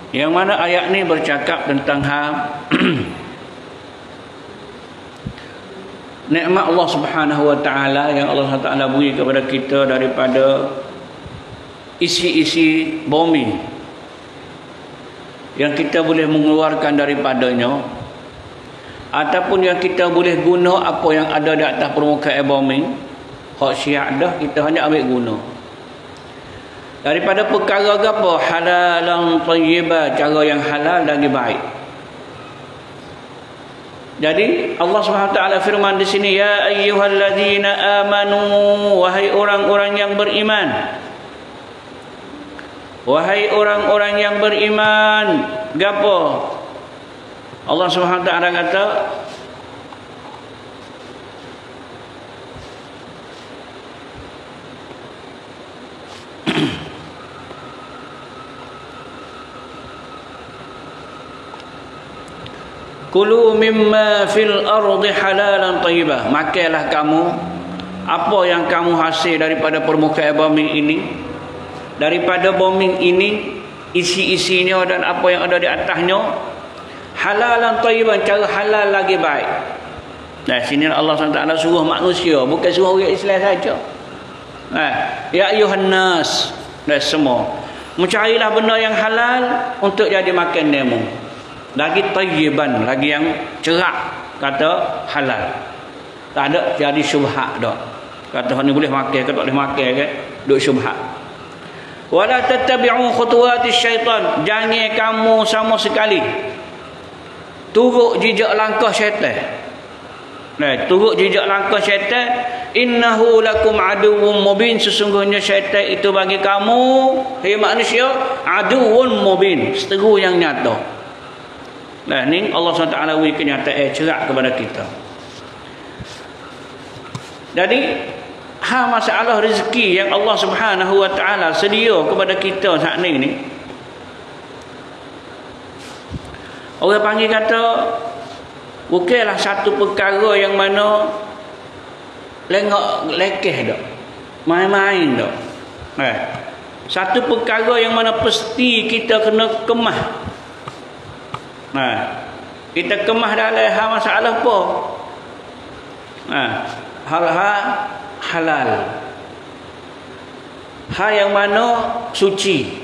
Yang mana ayat ni bercakap tentang nikmat Allah Subhanahu wa taala yang Allah Subhanahu wa taala beri kepada kita daripada isi-isi bumi yang kita boleh mengeluarkan daripadanya, ataupun yang kita boleh guna apa yang ada di atas permukaan bumi. Hak syiah dah kita hanya ambil guna daripada perkara apa? Halalan thayyibah, cara yang halal lagi baik. Jadi Allah Subhanahu wa taala firman di sini, ya ayyuhalladzina amanu, wahai orang-orang yang beriman. Wahai orang-orang yang beriman, gapo? Allah Subhanahu wa taala kata, Kulu mimma fil ardi halalan thayyibah. Makanlah kamu apa yang kamu hasil daripada permukaan bumi ini, daripada bumi ini, isi-isinya dan apa yang ada di atasnya, halalan thayyiban, cara halal lagi baik. Nah, sini Allah SWT suruh manusia, bukan suruh orang Islam saja. Ya ayuhan nas, dan semua mencarilah benda yang halal untuk jadi makan demo. Lagi thayyiban, lagi yang cerah, kata halal. Tak ada jadi syubhat dah. Kata ni boleh makan ke tak boleh makan ke, duk syubhat. Wala tattabi'u khutuwatis syaitan, jangan kamu sama sekali turut jejak langkah syaitan. Turut jejak langkah syaitan. Innahu lakum aduwwum mubin, sesungguhnya syaitan itu bagi kamu, hai manusia, aduwwun mubin, seteru yang nyata. Ni Allah SWT beri kenyataan cerah kepada kita. Jadi masalah rezeki yang Allah Subhanahu wa taala sedia kepada kita saat ni, orang panggil kata bukanlah satu perkara yang mana lengok lekeh dak, main-main dak. Satu perkara yang mana pasti kita kena kemah. Kita kemah dalam masalah apa? Hal-hal halal, hal yang mana suci,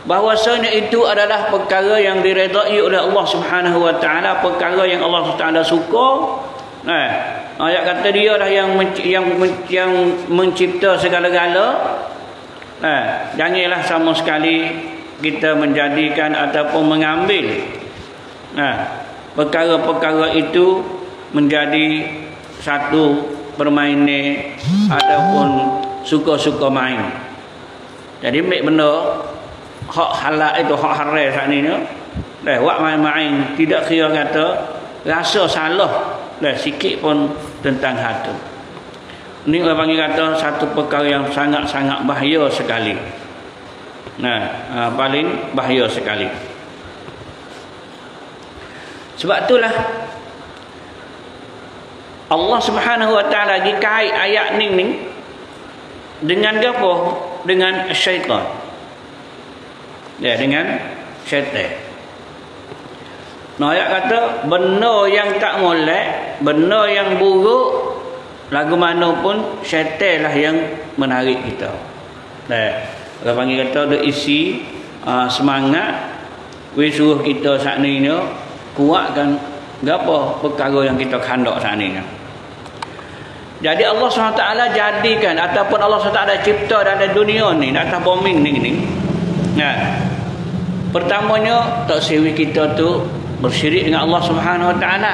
bahwasanya itu adalah perkara yang diredai oleh Allah Subhanahu wa taala, perkara yang Allah Taala suka. Ayat kata dia lah yang mencipta segala-gala. Janganlah sama sekali kita menjadikan ataupun mengambil perkara-perkara itu menjadi satu permainan ataupun suka-suka main. Jadi ambil benda hak halal itu, hak haram saat ni buat main-main, tidak kira kata rasa salah sikit pun tentang hal tu. Ini orang panggil kata satu perkara yang sangat-sangat bahaya sekali. Paling bahaya sekali. Sebab itulah Allah Subhanahu wa taala dikait ayat ni dengan apa? Dengan syaitan. Dengan syaitan. Ayat kata benda yang tak molek, benda yang buruk, lagu mana pun syaitan lah yang menarik kita. Orang panggil kata ada isi semangat suruh kita saat ni kuatkan apa perkara yang kita khandak saat ni. Jadi Allah SWT jadikan ataupun Allah SWT cipta dalam dunia ni, atas bumi ni. Pertamanya tak sewi kita tu bersyirik dengan Allah Subhanahu wa taala.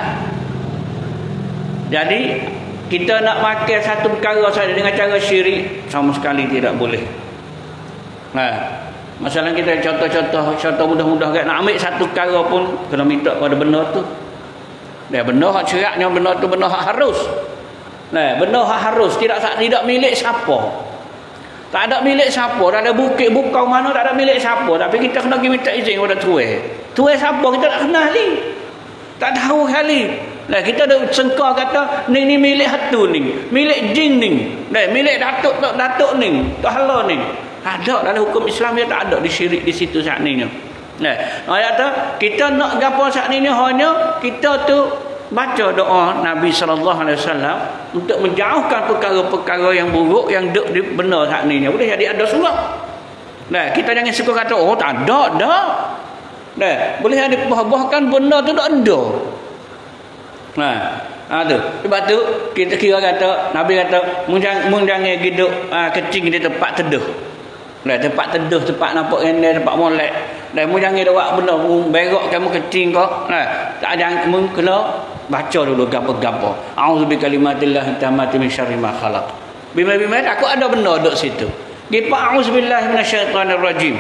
Jadi kita nak makan satu perkara saja dengan cara syirik, sama sekali tidak boleh. Masalah kita contoh mudah-mudah kan, nak ambil satu perkara pun kena minta pada benda tu. Benda hak syiraknya, benda tu benda hak harus. Benda hak harus, tidak milik siapa. Tak ada milik siapa. Dalam bukit bukau mana tak ada milik siapa. Tapi kita kena pergi minta izin kepada tuan. Tuan siapa kita tak kenal ni. Tak tahu kali. Kita ada sengkar kata ni milik hatu ni, milik jin ni, milik datuk ni, tak hala ni. Ada dalam hukum Islam dia tak ada disyirik di situ saat ni. Nah, ayat tu kita nak gapo saat ni hanya kita tu baca doa Nabi sallallahu alaihi wasallam untuk menjauhkan perkara-perkara yang buruk yang duk di benar saat ni. Boleh jadi ada surah. Nah, kita jangan suka kata oh tak ada dah. Nah, boleh ada bahkan benda tu tak ada. Nah, tu. Sebab tu kita kira kata Nabi kata mun jangan hidup kecing di tempat teduh. Nah, tempat teduh, tempat nampak rendah, tempat molek. Dan mu jangan buat benda berak kamu kecing kau. Nah, tak jangan mu kena baca dulu gapo-gapo. A'udzu bikalimatillah tammati min syarri ma khalaq. Bima-bima takut ada benda duduk situ. Gipa a'udzubillahi minasyaitonir rajim.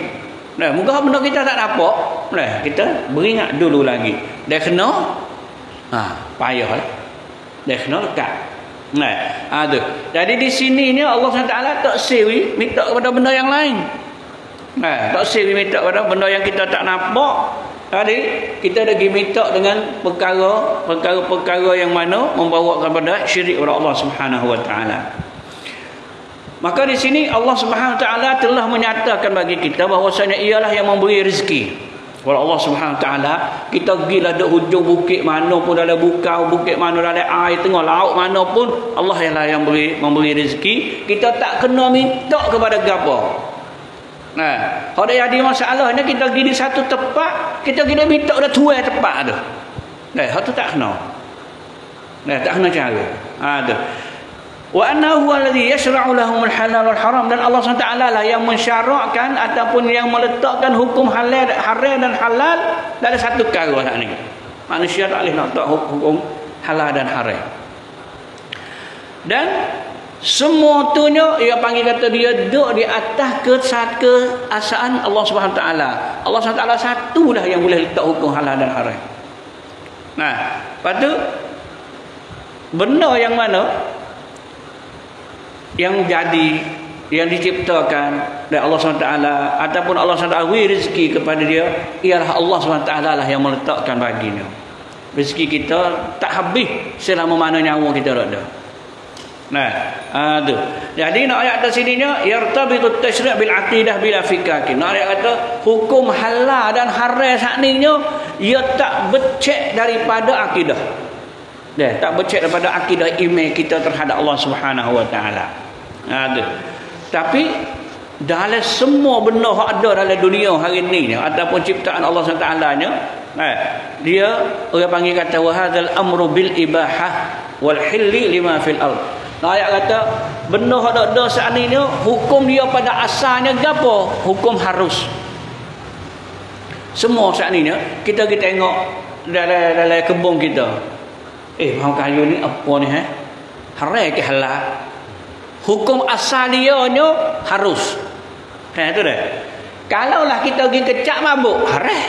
Nah, moga benda kita tak nampak. Nah, kita beringat dulu lagi. Dia kena payahlah. Dia kena lekat. Nah, tu. Jadi di sini ni Allah SWT tak siri minta kepada benda yang lain. Nah, tak siri minta kepada benda yang kita tak nampak. Jadi kita lagi minta dengan perkara-perkara yang mana membawa kepada syirik kepada Allah Subhanahu Wa Taala. Maka di sini Allah Subhanahu Wa Taala telah menyatakan bagi kita bahwasanya ialah yang memberi rezeki. Kalau Allah Subhanahu Wa Taala, kita pergilah duk hujung bukit mana pun dalam bukau, bukit mana dalam air, tengah laut mana pun, Allah ialah yang memberi rezeki. Kita tak kena minta kepada gapo. Nah, kalau jadi masalahnya kita pergi di satu tempat, kita kena minta dah tuai tempat tu. Nah, itu tak kena. Nah, tak kena cara. Tu. Wa annahu alladhi yashra'u lahumul halal wal haram, dan Allah SWT lah yang mensyarakkan ataupun yang meletakkan hukum halal dan halal dalam satu perkara ni. Manusia tak boleh nak letak hukum halal dan haram. Dan semua tu ia panggil kata dia duduk di atas keesaan Allah SWT. Allah SWT satulah yang boleh letak hukum halal dan haram. Nah, lepas tu benda yang mana yang jadi, yang diciptakan oleh Allah SWT ataupun Allah SWT beri rezeki kepada dia, ialah Allah SWT lah yang meletakkan baginya. Rezeki kita tak habis selama mana nyawa kita ada. Nah, tu. Jadi nak ayat atas sininya yartabitu tasyri' bil aqidah bila fikakin. Nak ayat kata hukum halal dan haram sakninya ia tak becek daripada akidah. Dia tak becek daripada akidah iman kita terhadap Allah Subhanahu Wa Taala. Ada. Tapi dalam semua benda yang ada dalam dunia hari ni ataupun ciptaan Allah SWT nya, dia orang panggil kata wa hadzal amru bil ibahah wal hilli lima fil ard. Ayat kata benda yang ada saat ni hukum dia pada asalnya gapo? Hukum harus. Semua saat ni kita tengok dalam kebun kita. Bawang kayu ni apa ni haram ke halal? Hukum asal dia harus. Itu dah. Kalaulah kita pergi kecak mabuk, haram.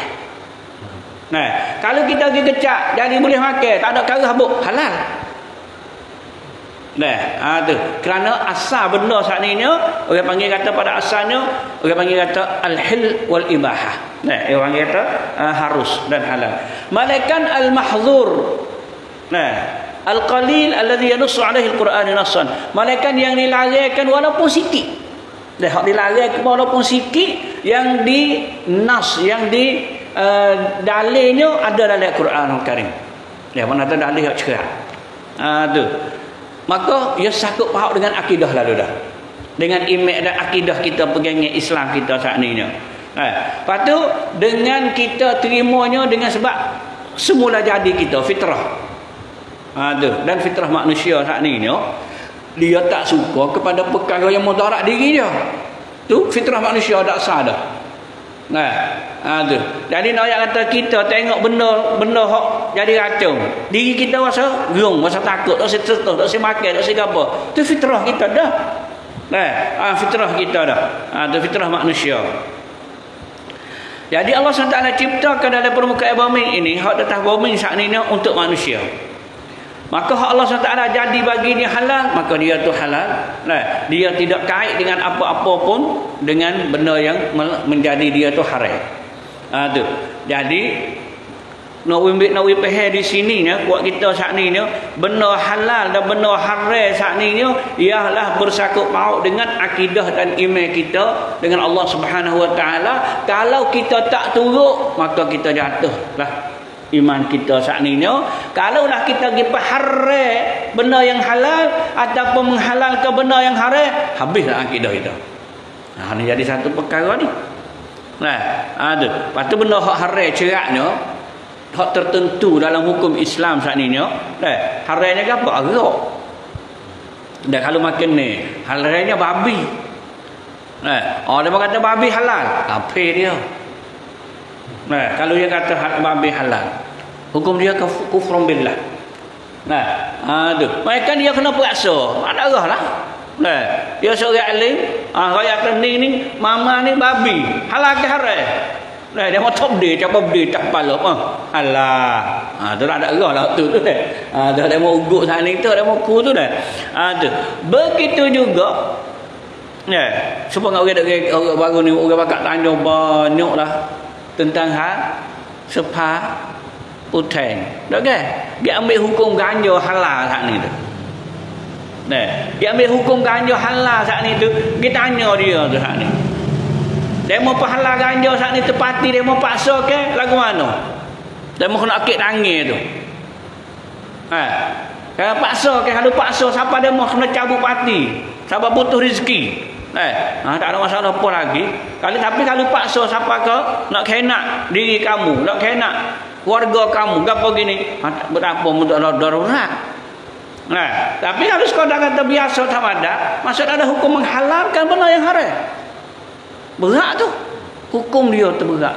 Nah, kalau kita pergi kecak jadi boleh makan, tak ada kara habuk, halal. Nah, tu. Kerana asal benda saat ni orang panggil kata pada asalnya, orang panggil kata al-hil wal ibahah. Nah, orang panggil kata harus dan halal. Malaikan al-mahzur. Nah, al-qalil alladhi yanussu alaihi al-Quran nassan. Malaikat yang dilarangkan walaupun sikit. Dah dilarangkan walaupun sikit, yang di nas, yang di dalilnya ada dalam Al-Quran Al-Karim. Dia mana ada dalil yang cerah. Tu. Maka ia sakut faham dengan akidah lalu dah. Dengan iman dan akidah kita pegangnya Islam kita saat ni. Lepas tu dengan kita terimanya dengan sebab semula jadi kita fitrah. Dan fitrah manusia saat ni dia tak suka kepada perkara yang mudarat diri dia. Tu fitrah manusia tak sah dah. Tu. Jadi nak kata kita tengok benda hok jadi racun, diri kita rasa gerung, rasa takut, rasa tertutup, rasa makan, rasa apa. Tu fitrah kita dah. Fitrah kita dah. Tu fitrah manusia. Jadi Allah SWT ciptakan dalam permukaan bumi ini, hak atas bumi saat ini untuk manusia. Maka hak Allah SWT jadi baginya halal, maka dia tu halal. Dia tidak kait dengan apa-apa pun dengan benda yang menjadi dia tu haram. Tu. Jadi nak pahal di sini ni buat kita saat ni benda halal dan benda haram saat ni ialah bersangkut paut dengan akidah dan iman kita dengan Allah Subhanahu Wa Taala. Kalau kita tak turut maka kita jatuhlah iman kita saat ni. Kalaulah kita pergi haram benda yang halal ataupun menghalalkan benda yang haram, habislah akidah kita. Ni jadi satu perkara ni. Ada. Lepas tu benda hak haram ceraknya, hak tertentu dalam hukum Islam saat ni haramnya apa? Arak. Dan kalau makan ni halalnya babi. Dia kata babi halal, apa dia? Kalau dia kata babi halal, hukum dia kufrun billah. Mereka dia kena periksa. Ada arah lah. Dia seorang alim, rakyat ni mama ni babi, halal ke haram? Dia mau top dia, cakap dia tak kepala. Alah. Tu ada arah lah tu. Dia mau ugut sana tu, dia mau ku tu dah. Begitu juga. Supaya orang baru ni orang bakal tanya banyak lah tentang hal sepa putih. Tak kan? Dia ambil hukum ganja halal saat ni tu. Dia ambil hukum ganja halal saat ni tu. Kita tanya dia tu saat ni. Dia mau pahala ganja saat ni tepati, dia mau paksa ke lagu mana? Dia mau kena akik tangan tu. Kalau paksa ke, kalau paksa siapa dia mau kena cabut pati, siapa putus rezeki. Tak ada masalah apa lagi. Tapi kalau paksa siapa ke nak khenak diri kamu, nak khenak keluarga kamu, apa gini, berapa mudah darurat. Tapi kalau sekadar kata biasa tak ada, maksud ada hukum menghalalkan benda yang haram. Berat tu. Hukum dia tu berat.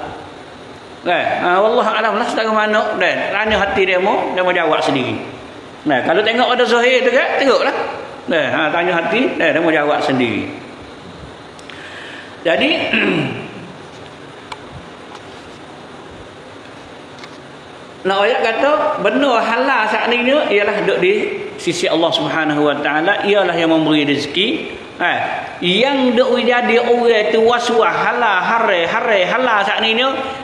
Wallahu a'lam lah setengah mana. Tanya hati dia mau jawab sendiri. Kalau tengok ada zahir tu kan, tengoklah. Tanya hati, dia mau jawab sendiri. Jadi nak ayat kata benda halal saat ni ialah duduk di sisi Allah Subhanahu Wa Taala, ialah yang memberi rezeki. Yang duk jadi orang tu waswas halal halal saat ni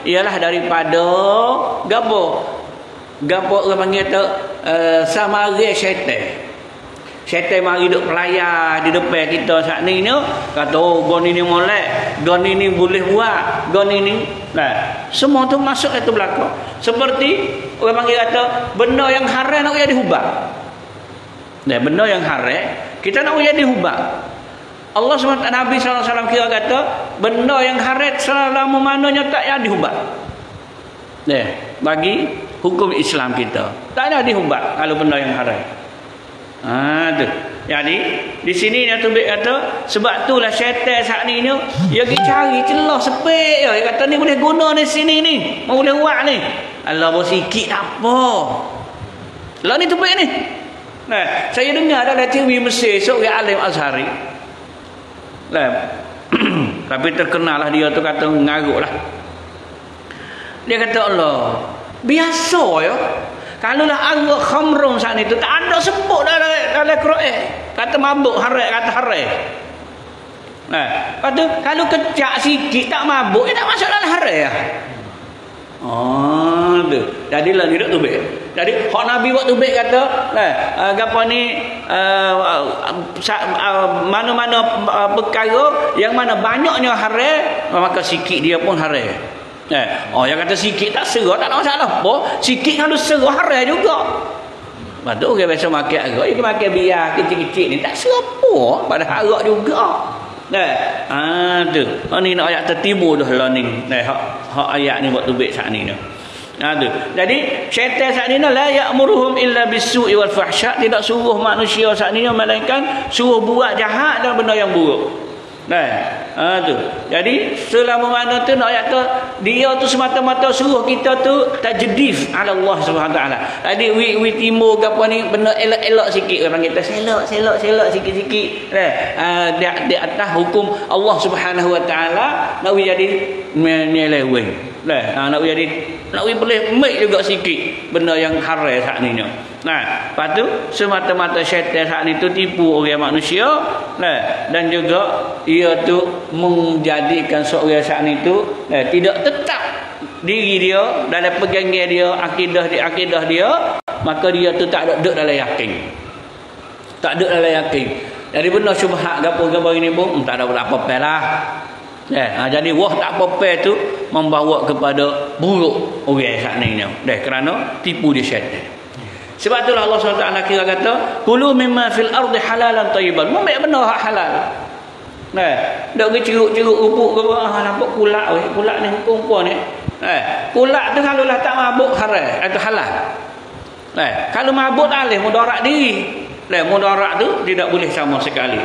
ialah daripada gapo orang panggil tu samari syaitan. Syaitan mari duk pelayar di depan kita saat ni kata gon ini molek, gon ini boleh buat, gon ini. Semua tu masuk itu belaka. Seperti orang panggil kata benda yang haram nak jadi hubak. Benda yang haram kita nak jadi hubak. Allah SWT Nabi SAW kira kata benda yang haram selama mananya tak jadi hubak. Bagi hukum Islam kita tak ada dihubak kalau benda yang haram. Tu. Jadi di sini dia tubik kata sebab itulah syaitan saat ni dia pergi cari celah sepek dia kata ni boleh guna di sini ni, mau boleh buat ni. Allah bos sikit tak apa. Lah ni tubik ni. Saya dengar ada TV Mesir seorang alim Azhari. Tapi terkenal lah dia tu kata ngaruk lah. Dia kata Allah biasa ya. Kalau lah arak khamrun saat itu tak ada sebut dalam Quran. Kata mabuk haram, kata haram. Lepas tu kalau kecak sikit tak mabuk, tak masuk dalam haram ya. Tu. Jadilah ni tu baik. Jadi hak Nabi waktu baik kata, gapo ni mana-mana perkara yang mana banyaknya haram, maka sikit dia pun haram. Yang kata sikit tak serah tak ada masalah apa. Sikit kalau serah haram juga. Lepas tu orang biasa makan arak, dia makan biar kecil-kecil ni tak serah apa pada arak juga. Tu. Ni nak ayat tertimbul dah lah ni. Hak ayat ni buat tubik saat ni. Jadi syaitan saat ni la ya'muruhum illa bis-su'i wal fahsya, tidak suruh manusia saat ni melainkan suruh buat jahat dan benda yang buruk. Tu. Jadi selama mana tu nak ayat tu dia tu semata-mata suruh kita tu tajdif ala Allah Subhanahu taala. Tadi we timur ke apa ni benda elok-elok sikit orang kita selok sikit-sikit. Di atas hukum Allah Subhanahu wa taala nak we jadi nilai we. Nak we jadi nak we boleh make juga sikit benda yang haram saat ni. Lepas tu semata-mata syaitan saat ni tu tipu orang manusia dan juga ia tu menjadikan seorang saat ni tu tidak tetap tetap diri dia, dalam pegangan dia, akidah dia, maka dia tu tak ada dalam yakin. Tak ada dalam yakin. Jadi benar syubhat gapo-gapo ini pun tak ada apa-apa lah. Jadi wah tak apa-apa tu membawa kepada buruk orang saknanya. Kerana tipu dia syaitan. Sebab itulah Allah SWT kira kata, kulu mimma fil ardi halalan tayyiban. Memang benar hak halal. Dak ke ceruk-ceruk rupuk ke nampak kulak weh. Kulak ni hukum ni. Kulak tu kalau lah tak mabuk haram atau halal. Kalau mabuk tak boleh mudarat diri. Mudarat tu tidak boleh sama sekali.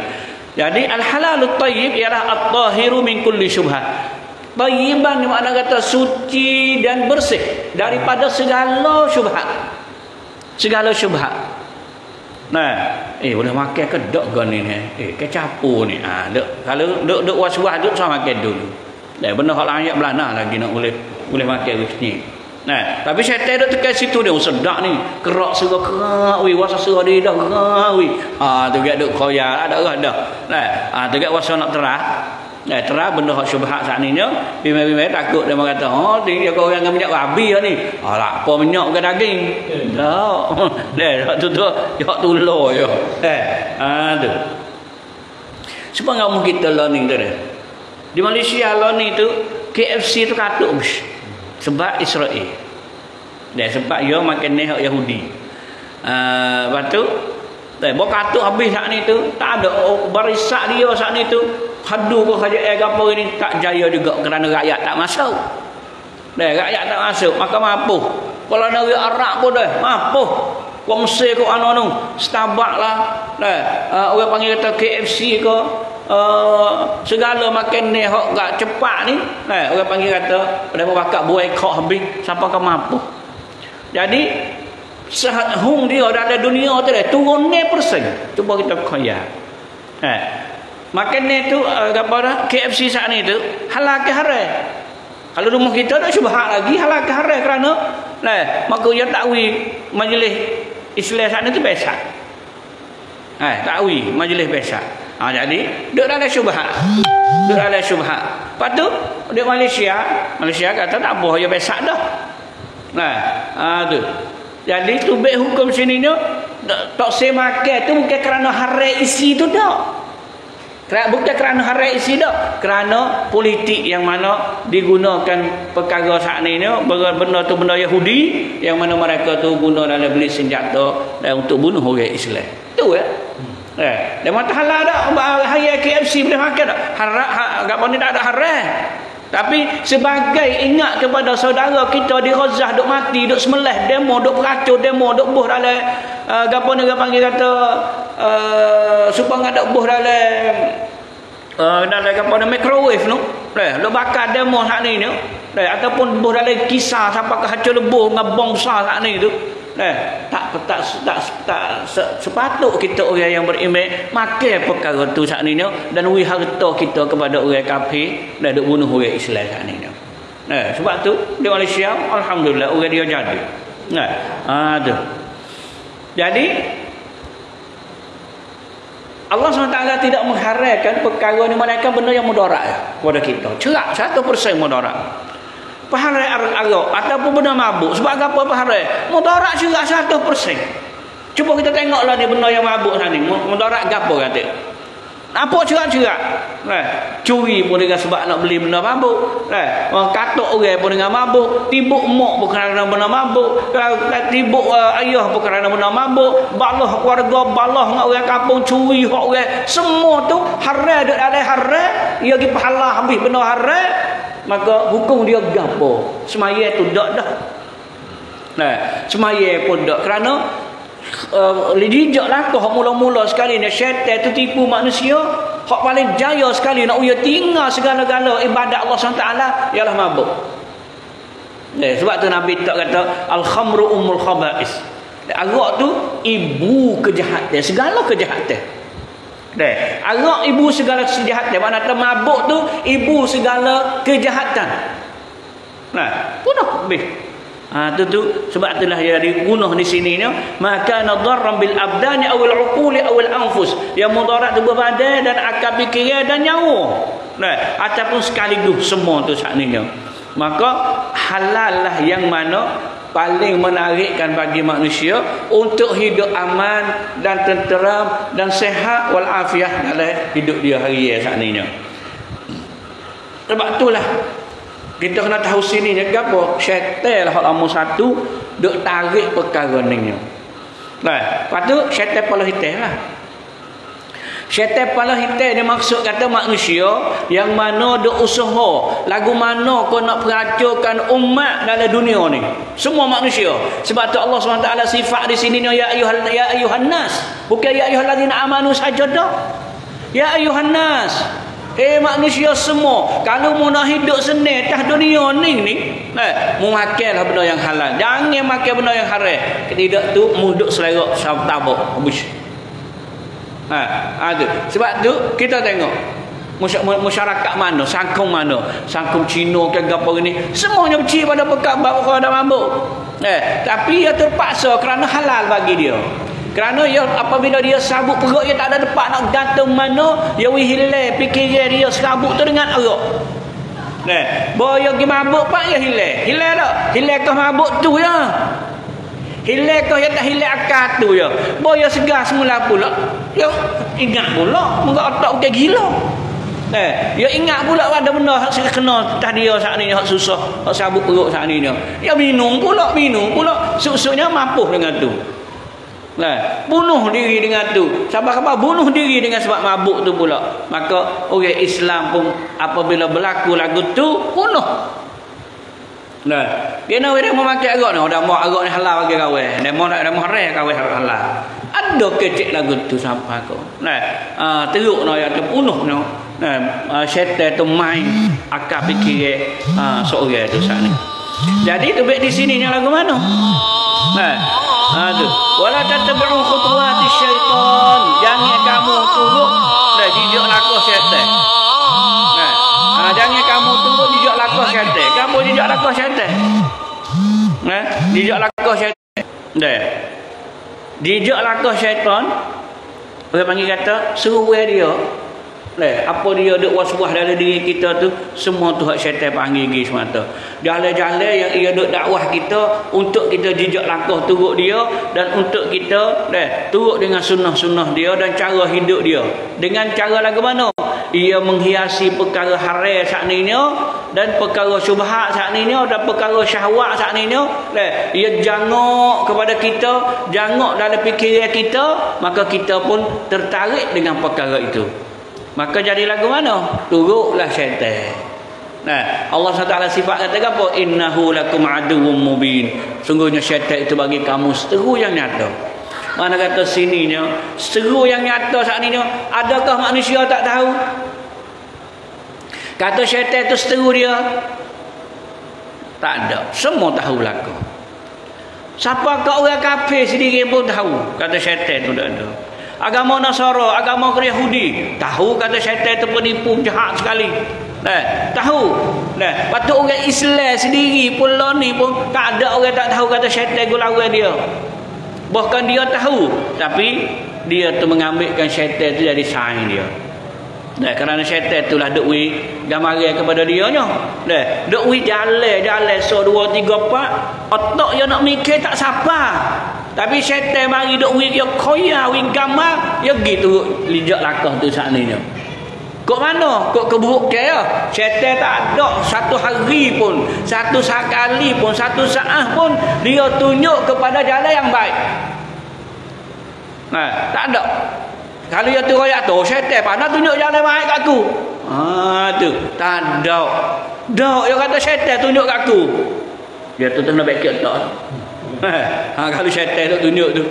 Jadi al-halalut tayyib ialah at-tahiru min kulli syubhat. Tayyiban ni makna kata suci dan bersih daripada segala syubhat. Segala syubhat. Boleh makan ke dak ke ni kecapu ni. Kalau duk was-was duk sama makan dulu. Benar hak layak belana lagi nak boleh makan ni. Tapi syaitan duk tekan situ dia sedap ni. Kerak serah kerak wi wasa serah dia dah kerak wi. Tu gak duk khoya ada dah. Tu gak wasa nak terah. Terah benda hak syubhat sakninya, bimai-bimai takut dia kata, dia kau orang minyak babi ni. Alah apa minyak ke daging? Tak. Tu hak tulur je. Tu. Sebab kamu kita learning tu dah. Di Malaysia learning tu KFC tu katuk sebab Israel. Sebab dia makan ni hak Yahudi. Lepas tu bawa katuk habis saat ni tu, tak ada barisak dia saat ni tu. Hadu ke kerajaan apa ini tak jaya juga kerana rakyat tak masuk. Rakyat tak masuk, maka mampu. Kalau negeri Arab pun dah mampu. Wong Mesir ke anu Starbucks lah. Orang panggil kata KFC ke segala makan ni hok gak cepat ni. Orang panggil kata pada bakar boykot habis siapa kan mampu. Jadi sahat hung dia dalam dunia tu dah turun ni persen. Cuba kita khayal. Makan ni tu apa KFC saat ni tu halal ke haram. Kalau rumah kita dah syubhat lagi halal ke haram kerana maka dia takwi majlis Islam saat ni tu biasa. Takwi majlis biasa. Jadi duk dalam syubhat. Duk dalam syubhat. Lepas tu di Malaysia kata tak apa dia biasa dah. Tu. Jadi tubik hukum sini ni tak saya makan tu bukan kerana haram isi tu dah. Bukan kerana haram isi dah, kerana politik yang mana digunakan perkara saat ni benda tu benda Yahudi yang mana mereka tu guna dalam beli senjata dan untuk bunuh orang Islam. Tu dan mata halal dak hari KFC boleh makan dak. Haram agak ni tak ada haram. Tapi sebagai ingat kepada saudara kita di Gaza duk mati, duk semelah, demo, duk peracun, demo, duk buh dalam gapo ni panggil kata supaya ada buh dalam gapo ni microwave tu. Duk bakar demo hak ni tu. Ataupun buh dalam kisah sampai ke hancur lebuh ngebom besar hak ni tu. Tak sepatut kita orang yang beriman makan perkara tu saat ni dan wi harta kita kepada orang kafir dan duk bunuh orang Islam saat ni. Sebab tu di Malaysia alhamdulillah orang dia jadi. Tu. Jadi Allah SWT tidak mengharamkan perkara ni mereka benda yang mudarat kepada kita. Cerak 100% mudarat. Pahala arak ataupun benda mabuk. Sebab apa pahala? Mudarat juga 100%. Cuba kita tengoklah ni benda yang mabuk tadi. Mudarat gapo kata? Apa cerak-cerak? Curi pun dengan sebab nak beli benda mabuk. Katuk orang pun dengan mabuk. Tibuk mak pun kerana benda mabuk. Tibuk ayah pun kerana benda mabuk. Balah keluarga, balah dengan orang kampung, curi hak orang. Semua tu haram ada haram. Ia pergi pahala habis benda haram. Maka hukum dia gapo? Semaya tu dak dah. Semaya pun dak kerana lijak langkah mula-mula sekali ni syaitan tu tipu manusia. Hak paling jaya sekali nak uya tinggal segala-gala ibadat Allah SWT ialah mabuk. Sebab tu Nabi tak kata al-khamru ummul khaba'is. Arak tu ibu kejahatan, segala kejahatan. Arak ibu segala kejahatan. Mana mabuk tu ibu segala kejahatan. Punah habis. Tu sebab itulah dia digunuh di sini ni maka nadarran bil abdani awil uquli awil anfus yang mudarat tubuh badan dan akal fikiran dan nyawa ataupun sekaligus semua tu saat ni Maka halal lah yang mana paling menarikkan bagi manusia untuk hidup aman dan tenteram dan sehat walafiat dalam hidup dia hari saat ni. Sebab itulah kita kena tahu sini ni gapo syaitan lah hak nombor satu duk tarik perkara ni. Nah, lepas tu syaitan kepala hitam lah. Syaitan kepala hitam dia maksud kata manusia yang mana duk usaha lagu mana kau nak peracurkan umat dalam dunia ni. Semua manusia. Sebab tu Allah SWT sifat di sini ya ayuhan nas. Bukan ya ayyuhallazina amanu saja dah. Ya ayuhan nas. Manusia semua kalau mau nak hidup senang atas dunia ni mu makanlah benda yang halal. Jangan makan benda yang haram. Tidak tu mu duk selera tabuk habis. Ada. Sebab tu kita tengok masyarakat mana, sangkum Cina ke apa ni, semuanya benci pada perkara mabuk. Tapi ia terpaksa kerana halal bagi dia. Kerana ia apabila dia sabuk perut dia tak ada tempat nak gantung mana, dia hilang fikiran dia sabuk tu dengan arak. Boyo pergi mabuk pak ya hilang. Hilang tak? Hilang ke mabuk tu ya. Hilang kau yang tak hilang akal tu ya. Boya segar semula pula. Ya ingat pula muka otak bukan gila. Ya ingat pula ada benda hak kena atas dia saat ni hak susah, hak sabuk perut saat ni dia. Ya minum pula. Susuknya mampu dengan tu. Bunuh diri dengan tu. Sabar-sabar bunuh diri dengan sebab mabuk tu pula. Maka orang Islam pun apabila berlaku lagu tu bunuh. Dia nak dia mau makan arak ni, dah mau arak ni halal bagi kawan. Dia mau haram kawan halal. Ada kecik lagu tu sampai kau. Teruk no ya terbunuh no. Syaitan tu main akal fikir seorang tu saat ni. Jadi tu baik di sini ni lagu mana? Tu. Wala tattabi'u khutuwati syaitan. Jangan kamu turut dan jejak laku syaitan. Jangan kamu turut jejak laku syaitan. Kamu jejak laku syaitan. Jejak laku syaitan. Jejak laku syaitan. Orang panggil kata seruan dia. Apa dia duk was-was dalam diri kita tu, semua tu hak syaitan panggil pergi semata. Jalan-jalan yang ia duk dakwah kita untuk kita jejak langkah turut dia dan untuk kita turut dengan sunnah-sunnah dia dan cara hidup dia. Dengan cara lagu mana? Ia menghiasi perkara haram saat ni dan perkara syubhat saat ni dan perkara syahwat saat ni. Ia jangok kepada kita, jangok dalam fikiran kita, maka kita pun tertarik dengan perkara itu. Maka jadi lagu mana? Turutlah syaitan. Allah SWT sifat kata apa? Innahu lakum aduwwum mubin. Sungguhnya syaitan itu bagi kamu seteru yang nyata. Mana kata sininya seteru yang nyata saat ini. Adakah manusia tak tahu? Kata syaitan itu seteru dia? Tak ada. Semua tahu laku. Siapa kau orang kafir sendiri pun tahu. Kata syaitan itu tak ada. Agama Nasara, agama Yahudi, tahu kata syaitan itu penipu jahat sekali. Tahu. Patut orang Islam sendiri pun ni pun tak ada orang tak tahu kata syaitan gulawan dia. Bahkan dia tahu, tapi dia tu mengambilkan syaitan itu jadi saing dia. Kerana syaitan itulah duk wi gambaran kepada dia nya. Duk wi jalan so 2 3 4 otak dia nak mikir tak sapa. Tapi syaitan mari duk wi dia koya wi gambar dia gitu lijak lakah tu saat ni nya. Kok mana? Kok keburuk ya? Syaitan tak ada satu hari pun, satu sekali pun, satu saat pun dia tunjuk kepada jalan yang baik. Tak ada. Kalau dia tu royak tu syaitan pandai tunjuk jalan baik kat aku. Tu tak ada. Dak dia kata syaitan tunjuk kat aku. Dia tu kena baik tak. Kalau syaitan tu tunjuk tu.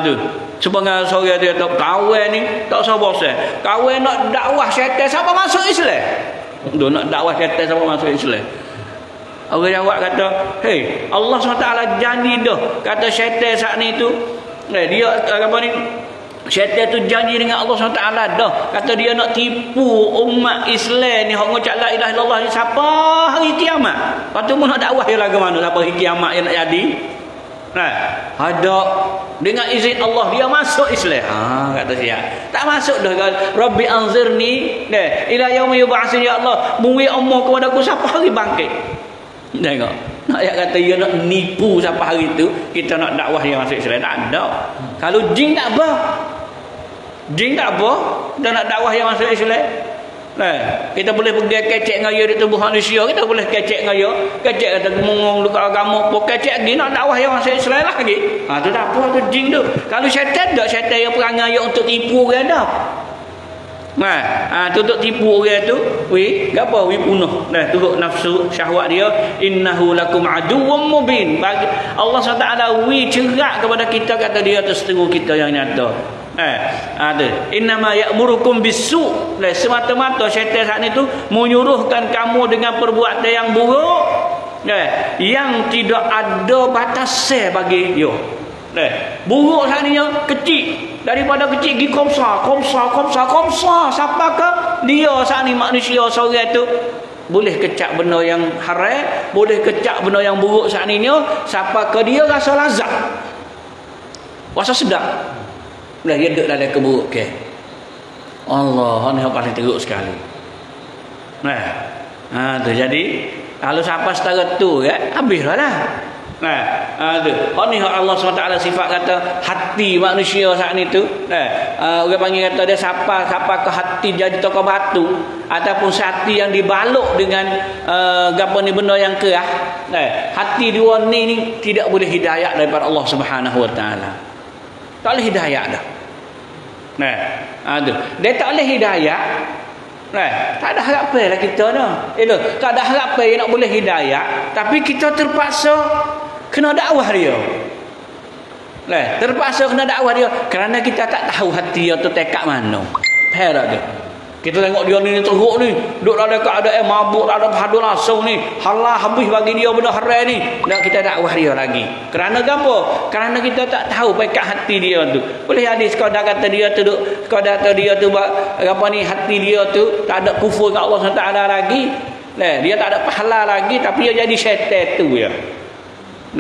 Tu. Sebenarnya sore dia tak kawan ni tak sabar saya. Kawan nak dakwah syaitan siapa masuk Islam? Tu nak dakwah syaitan siapa masuk Islam? Orang yang buat kata, "Hey, Allah SWT janji dah." Kata syaitan saat ni tu, dia apa ni? Syaitan tu janji dengan Allah SWT dah. Kata dia nak tipu umat Islam ni hak ngucap la ilaha illallah ni siapa hari kiamat. Lepas tu pun nak dakwah dia lagu mana siapa hari kiamat yang nak jadi. Ada dengan izin Allah dia masuk Islam. Kata dia. Tak masuk dah Rabbi anzirni ila yaumi yub'atsun ya Allah. Beri umur kepada aku siapa hari bangkit. Tengok. Nak ayat kata dia nak nipu siapa hari tu, kita nak dakwah dia masuk Islam. Tak ada. Kalau jin tak apa. Jin tak apa, kita nak dakwah yang masuk Islam. Kita boleh pergi kecek dengan dia di tubuh manusia, kita boleh kecek dengan dia, kecek kata mengong luka agama, kecek lagi nak dakwah yang masuk Islam lagi. Tu tak apa tu jin tu. Kalau syaitan tak, syaitan yang perangai untuk tipu orang dah. Untuk tipu orang tu, gapo punuh. Turut nafsu syahwat dia, innahu lakum aduwwum mubin. Bagi Allah SWT cerak kepada kita, kata dia tu seteru kita yang nyata. Innama ya'murukum bisu'. Semata-mata syaitan saat itu menyuruhkan kamu dengan perbuatan yang buruk, yang tidak ada batasnya bagi dia. Buruk saat ini kecil, daripada kecil pergi komsa. Siapakah dia saat ini manusia seorang itu boleh kecak benda yang haram, boleh kecak benda yang buruk saat ini. Siapakah dia rasa lazat, rasa sedap. Dah dia duduk dalam keburukan. Allah ni yang paling teruk sekali. Tu jadi kalau siapa setara tu habislah lah. Tu. Ni Allah SWT sifat kata hati manusia saat ni tu. Orang panggil kata dia siapa ke hati jadi tokau batu ataupun hati yang dibaluk dengan gapo ni benda yang kerah. Hati dua ni tidak boleh hidayah daripada Allah Subhanahu Wa Taala. Tak boleh hidayah dah. Dia tak boleh hidayah. Tak ada harapan lah kita dah. Tak ada harapan nak boleh hidayah, tapi kita terpaksa kena dakwah dia. Terpaksa kena dakwah dia kerana kita tak tahu hati dia tu tekak mana. Heran dia. Kita tengok dia ni teruk ni, duduk dalam keadaan mabuk, tak ada padu langsung ni, halah habis bagi dia benda haram ni. Nak kita dakwah dia lagi. Kerana apa? Kerana kita tak tahu pekat hati dia tu. Boleh hadis sekadar kata dia tu, sekadar kata dia tu apa ni, hati dia tu tak ada kufur dengan Allah SWT lagi. Dia tak ada pahala lagi, tapi dia jadi syaitan tu ya.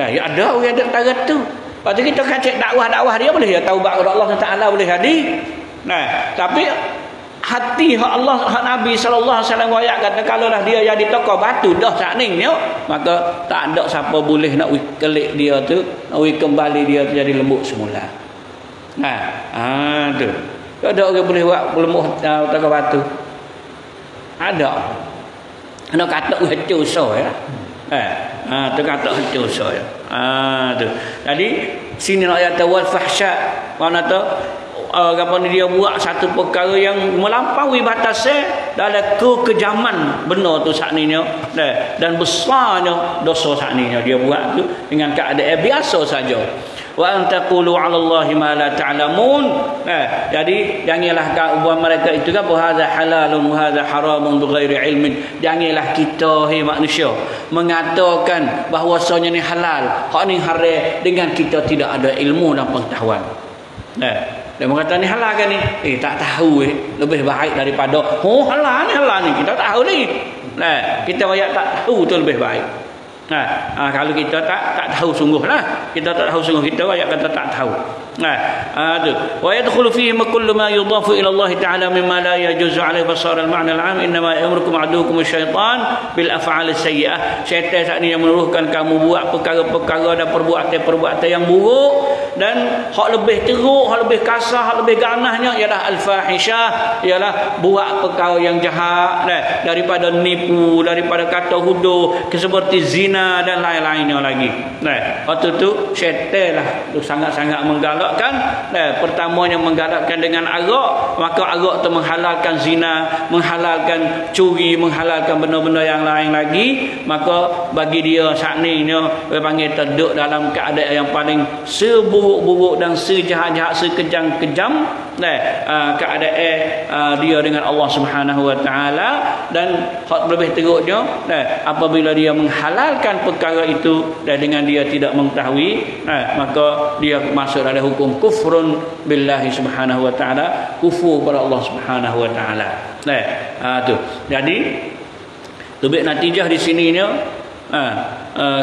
Ya ada orang ada antara tu. Lepas tu kita kacik dakwah-dakwah dia boleh ya taubat kepada Allah SWT boleh hadir. Tapi hati Allah, Nabi sallallahu alaihi wasallam ayat kata kalaulah dia jadi tokoh batu dah sakningnya, maka tak ada siapa boleh nak kelik dia tu, nak kembali dia tu jadi lembut semula. Tu. Ada orang boleh buat lemah tokoh batu. Ada. Nak kata hancur so ya. Tu kata hancur so ya. Tu. Jadi sini nak ayat wal fahsya, mana tu dia buat satu perkara yang melampaui batasnya dalam kekejaman benar tu saat ni dan besarnya dosa saat ni dia buat tu dengan keadaan biasa saja. Wa antaqulu 'ala Allahi ma la ta'lamun. Jadi janganlah buat mereka itu kan hadza halalun wa hadza haramun bighairi ilmin. Janganlah kita manusia mengatakan bahawasanya ni halal, hak ni haram dengan kita tidak ada ilmu dan pengetahuan. Dia mengatakan ni halal kan ni? Tak tahu lebih baik daripada halal ni kita tak tahu ni. Kita ayat tak tahu tu lebih baik. Kalau kita tak tahu sungguhlah, kita tak tahu sungguh, kita ayat kata tak tahu. Tu wa yadkhulu fihi kullu ma yudafu ila Allah ta'ala mimma la yajuzu alaihi fasar al-ma'na al-'am inma ya'murukum adukum asy-syaitan bil af'al as-sayyi'ah. Syaitan saat ni yang menyuruhkan kamu buat perkara-perkara dan perbuatan-perbuatan yang buruk, dan hak lebih teruk, hak lebih kasar, hak lebih ganahnya ialah al-fahishah, ialah buat perkara yang jahat, daripada nipu, daripada kata huduh, seperti zina dan lain-lainnya lagi. Waktu tu syaitan lah sangat-sangat menggalakkan. Pertamanya menggalakkan dengan arak, maka arak tu menghalalkan zina, menghalalkan curi, menghalalkan benda-benda yang lain lagi. Maka bagi dia saat ni dia panggil terduk dalam keadaan yang paling seburuk-buruk dan sejahat-jahat, sekejam-kejam keadaan dia dengan Allah Subhanahu Wa Taala. Dan lebih teruknya apabila dia menghalalkan perkara itu dan dengan dia tidak mengetahui, maka dia masuk dalam hukum kufrun billahi Subhanahu Wa Taala, kufur kepada Allah Subhanahu Wa Taala. Tu. Jadi natijah di sini ni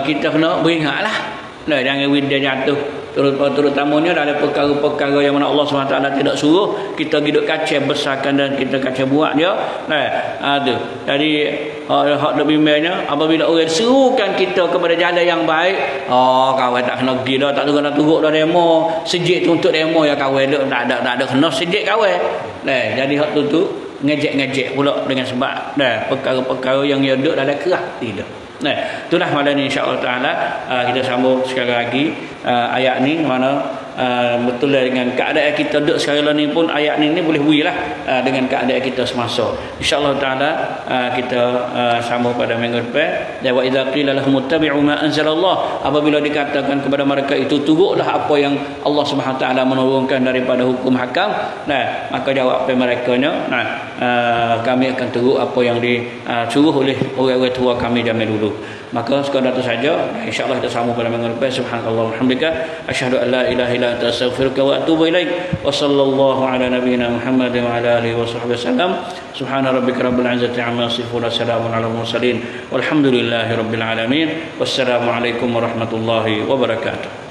kita kena beringatlah. Nah, jangan dia jatuh. Terutamanya dalam perkara-perkara yang mana Allah SWT tidak suruh kita hidup kacau besarkan dan kita kacau buat dia. Nah, tu. Jadi hak dak bimbangnya apabila orang serukan kita kepada jalan yang baik, kawan tak kena pergi dah, tak kena turut dah demo, sejik tu untuk demo ya kawan dak tak ada kena sejik kawan. Nah, jadi hak tu ngejek-ngejek pula dengan sebab perkara-perkara yang dia duduk dalam kerah tidak. Nah, itulah malam ni insya-Allah taala kita sambung sekali lagi ayat ni mana betul dengan keadaan kita duduk sekarang ni pun ayat ni boleh builah dengan keadaan kita semasa. Insya-Allah taala kita sambung pada minggu depan. Dan wa idza qila lahum ittabi'u ma anzalallah, apabila dikatakan kepada mereka itu turutlah apa yang Allah Subhanahu taala menurunkan daripada hukum hakam, nah maka jawab mereka-nya, kami akan turut apa yang disuruh oleh orang-orang tua kami zaman dulu. Maka sekadar itu saja, insya-Allah kita sambung pada minggu depan. Subhanallah walhamdulillah, asyhadu an la ilaha illa anta astaghfiruka wa atubu ilaik. Wa sallallahu ala nabiyyina Muhammad wa ala alihi wa sahbihi wasallam. Subhana rabbika rabbil izzati amma yasifun wa salamun alal mursalin walhamdulillahi rabbil alamin. Wassalamu alaikum warahmatullahi wabarakatuh.